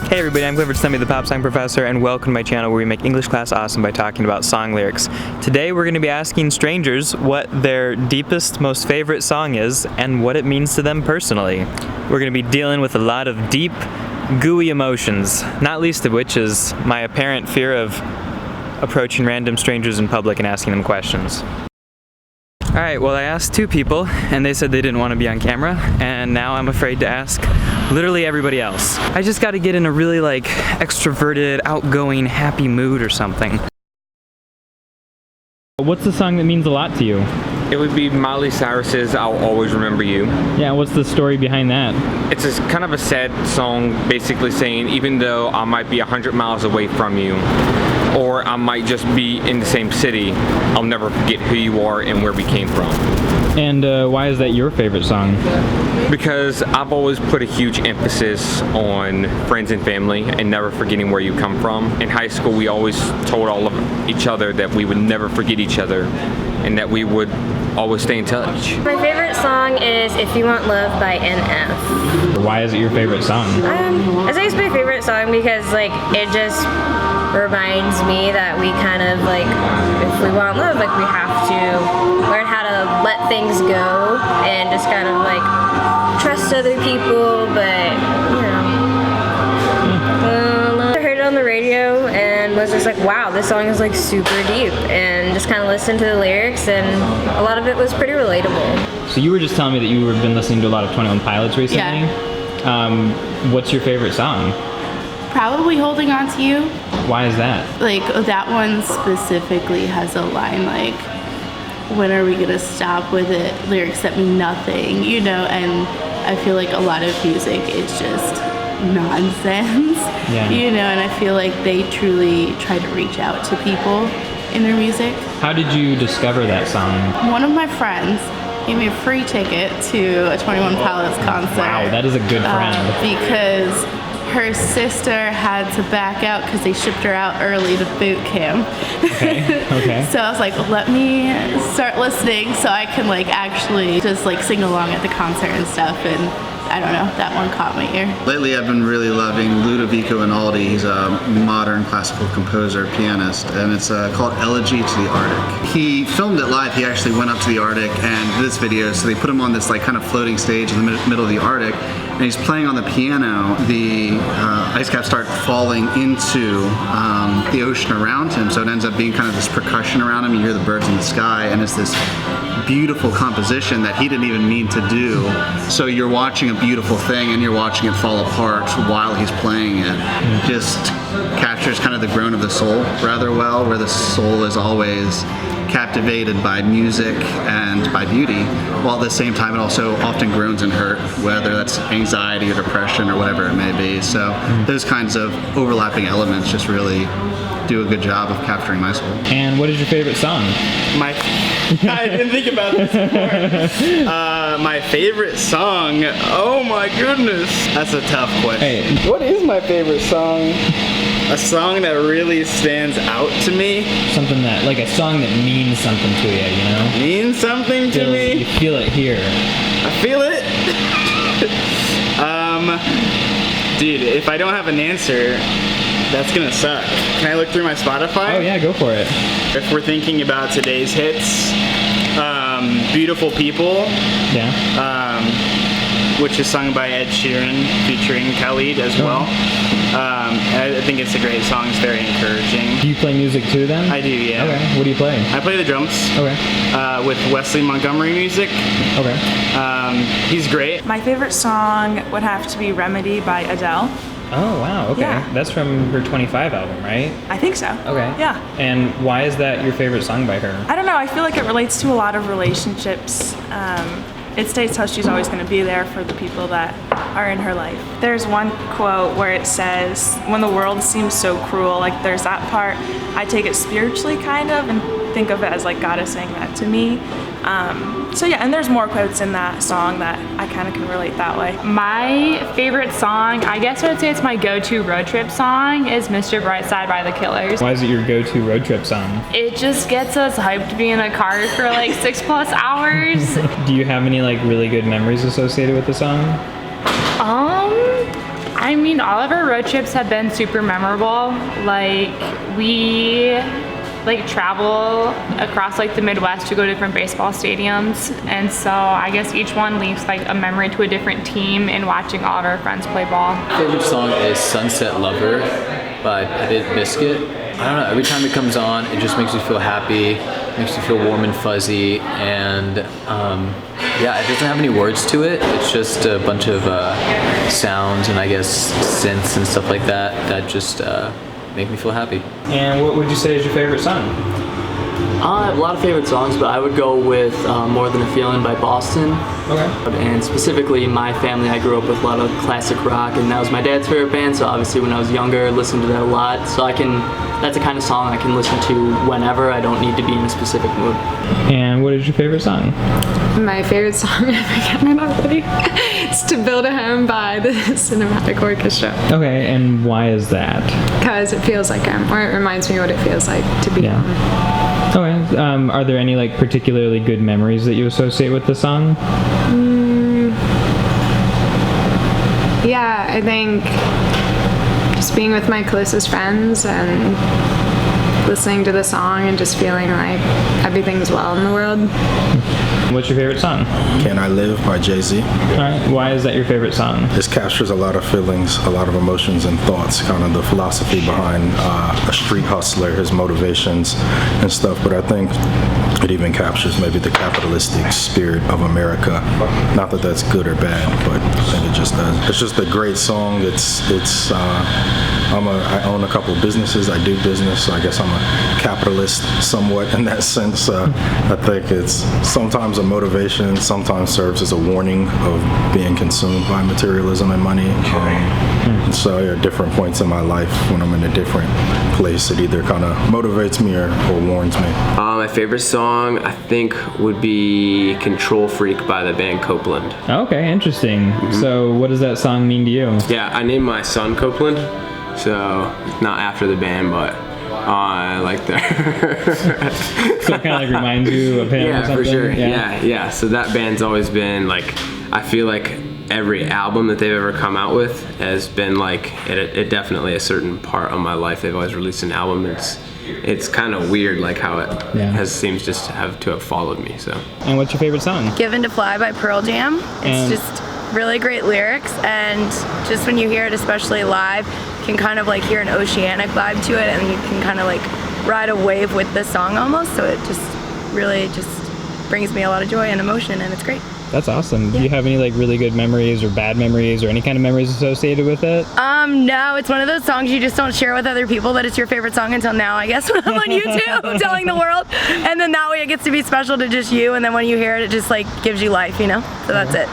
Hey everybody, I'm Clifford Stumby, the Pop Song Professor, and welcome to my channel where we make English class awesome by talking about song lyrics. Today we're going to be asking strangers what their deepest, most favorite song is and what it means to them personally. We're going to be dealing with a lot of deep, gooey emotions, not least of which is my apparent fear of approaching random strangers in public and asking them questions. Alright, well I asked two people and they said they didn't want to be on camera, and now I'm afraid to ask literally everybody else. I just gotta get in a really extroverted, outgoing, happy mood or something. What's the song that means a lot to you? It would be Miley Cyrus's I'll Always Remember You. Yeah, what's the story behind that? It's kind of a sad song, basically saying even though I might be 100 miles away from you, or I might just be in the same city, I'll never forget who you are and where we came from. And why is that your favorite song? Because I've always put a huge emphasis on friends and family and never forgetting where you come from. In high school, we always told all of each other that we would never forget each other and that we would always stay in touch. My favorite song is If You Want Love by NF. Why is it your favorite song? I think it's my favorite song because it just reminds me that we kind of if we want love, we have to learn how to let things go and just kind of trust other people, but I heard it on the radio and was just wow, this song is super deep, and just kind of listened to the lyrics, and a lot of it was pretty relatable. So you were just telling me that you have been listening to a lot of 21 Pilots recently? Yeah. What's your favorite song? Probably Holding On To You. Why is that? That one specifically has a line when are we gonna stop with it? Lyrics that mean nothing, and I feel a lot of music is just nonsense, and I feel they truly try to reach out to people in their music. How did you discover that song? One of my friends gave me a free ticket to a 21 Pilots concert. Wow, that is a good friend. Because her sister had to back out because they shipped her out early to boot camp. Okay. So I was let me start listening so I can actually just sing along at the concert and stuff, and I don't know, that one caught my ear. Lately I've been really loving Ludovico Einaudi. He's a modern classical composer, pianist, and it's called Elegy to the Arctic. He filmed it live. He actually went up to the Arctic and did this video, so they put him on this kind of floating stage in the middle of the Arctic, and he's playing on the piano. The ice caps start falling into the ocean around him, so it ends up being kind of this percussion around him. You hear the birds in the sky, and it's this beautiful composition that he didn't even mean to do. So you're watching a beautiful thing and you're watching it fall apart while he's playing it. Just captures kind of the groan of the soul rather well, where the soul is always captivated by music and by beauty, while at the same time it also often groans and hurt, whether that's anxiety or depression or whatever it may be. So those kinds of overlapping elements just really do a good job of capturing my soul. And what is your favorite song? I didn't think about this before. My favorite song, oh my goodness. That's a tough question. Hey. What is my favorite song? A song that really stands out to me? Something that, a song that means something to you, Means something to me? You feel it here. I feel it? Dude, if I don't have an answer, that's gonna suck. Can I look through my Spotify? Oh yeah, go for it. If we're thinking about today's hits, Beautiful People, which is sung by Ed Sheeran featuring Khalid as well. I think it's a great song. It's very encouraging. Do you play music too then? I do, yeah. Okay, what do you play? I play the drums. Okay. With Wesley Montgomery Music. Okay. He's great. My favorite song would have to be Remedy by Adele. Oh wow, okay. Yeah. That's from her 25 album, right? I think so. Okay. Yeah. And why is that your favorite song by her? I don't know, I feel it relates to a lot of relationships. It states how she's always going to be there for the people that are in her life. There's one quote where it says, when the world seems so cruel, there's that part. I take it spiritually kind of and think of it as God is saying that to me. So yeah, and there's more quotes in that song that I kind of can relate that way. My favorite song, I guess I would say it's my go-to road trip song, is Mr. Brightside by The Killers. Why is it your go-to road trip song? It just gets us hyped to be in a car for 6+ hours. Do you have any really good memories associated with the song? I mean, all of our road trips have been super memorable. Like, we travel across like the Midwest to go to different baseball stadiums, and so I guess each one leaves like a memory to a different team in watching all of our friends play ball. Favorite song is Sunset Lover by Pettit Biscuit. I don't know, every time it comes on, it just makes me feel happy, makes me feel warm and fuzzy, and yeah, it doesn't have any words to it. It's just a bunch of sounds and I guess synths and stuff like that that just make me feel happy. And what would you say is your favorite song? I have a lot of favorite songs, but I would go with More Than a Feeling by Boston. Okay. And specifically, my family, I grew up with a lot of classic rock, and that was my dad's favorite band, so obviously when I was younger, I listened to that a lot. So that's the kind of song I can listen to whenever. I don't need to be in a specific mood. And what is your favorite song? My favorite song, I forgot it already, it's To Build a Home by the Cinematic Orchestra. Okay, and why is that? Because it feels like home, or it reminds me what it feels like to be home. Okay, are there any like particularly good memories that you associate with the song? Yeah, I think just being with my closest friends and listening to the song and just feeling like everything's well in the world. What's your favorite song? Can I Live by Jay-Z. Alright, why is that your favorite song? This captures a lot of feelings, a lot of emotions and thoughts, kind of the philosophy behind a street hustler, his motivations and stuff, but I think it even captures maybe the capitalistic spirit of America. Not that that's good or bad, but I think it just does. It's just a great song. I own a couple businesses. I do business, so I guess I'm a capitalist somewhat in that sense. I think it's sometimes a motivation, sometimes serves as a warning of being consumed by materialism and money. So at different points in my life, when I'm in a different place, it either kind of motivates me or warns me. My favorite song, I think, would be Control Freak by the band Copeland. Okay, interesting. So what does that song mean to you? Yeah, I named my son Copeland, so not after the band, but I like that. So it kind of like reminds you of him or something? For sure. Yeah. So that band's always been like, I feel like every album that they've ever come out with has been like, it definitely a certain part of my life. They've always released an album. It's kind of weird, like how it seems just to have followed me. So. And what's your favorite song? Given to Fly by Pearl Jam. It's just really great lyrics, and just when you hear it, especially live, you can kind of like hear an oceanic vibe to it, and you can kind of like ride a wave with the song almost. So it just really just brings me a lot of joy and emotion, and it's great. That's awesome. Do you have any like really good memories or bad memories or any kind of memories associated with it? No, it's one of those songs you just don't share with other people that it's your favorite song until now, I guess, when I'm on YouTube telling the world. And then that way it gets to be special to just you, and then when you hear it, it just like gives you life, you know? So that's it.